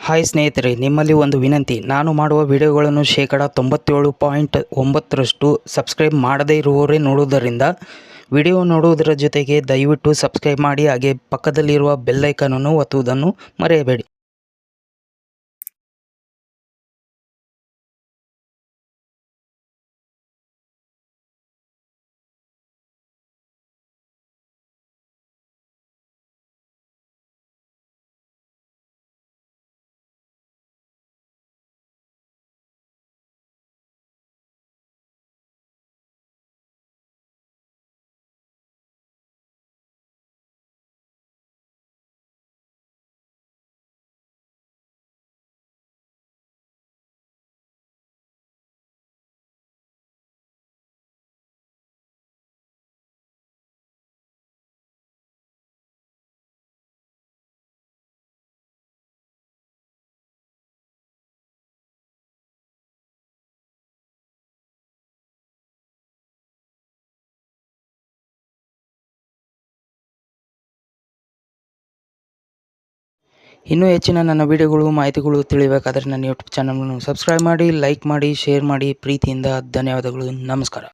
Hi ಸ್ನೇಹಿತರೆ, ನಿಮ್ಮಲ್ಲಿ ಒಂದು ವಿನಂತಿ. ನಾನು ಮಾಡುವ ವಿಡಿಯೋಗಳನ್ನು 97.9% ಸಬ್ಸ್ಕ್ರೈಬ್ ಮಾಡದೇ ಇರುವವರೇ ನೋಡುವುದರಿಂದ ವಿಡಿಯೋ ನೋಡುವುದರ ಜೊತೆಗೆ ದಯವಿಟ್ಟು ಸಬ್ಸ್ಕ್ರೈಬ್ ಮಾಡಿ, ಹಾಗೆ ಪಕ್ಕದಲ್ಲಿರುವ ಬೆಲ್ ಐಕಾನನ್ನು ಒತ್ತುವುದನ್ನು ಮರೆಯಬೇಡಿ. ಇನ್ನೂ ಹೆಚ್ಚಿನ ನನ್ನ ವಿಡಿಯೋಗಳು, ಮಾಹಿತಿಗಳು ತಿಳಿಯಬೇಕಾದರೆ ನನ್ನ ಯೂಟ್ಯೂಬ್ ಚಾನಲನ್ನು ಸಬ್ಸ್ಕ್ರೈಬ್ ಮಾಡಿ, ಲೈಕ್ ಮಾಡಿ, ಶೇರ್ ಮಾಡಿ. ಪ್ರೀತಿಯಿಂದ ಧನ್ಯವಾದಗಳು. ನಮಸ್ಕಾರ.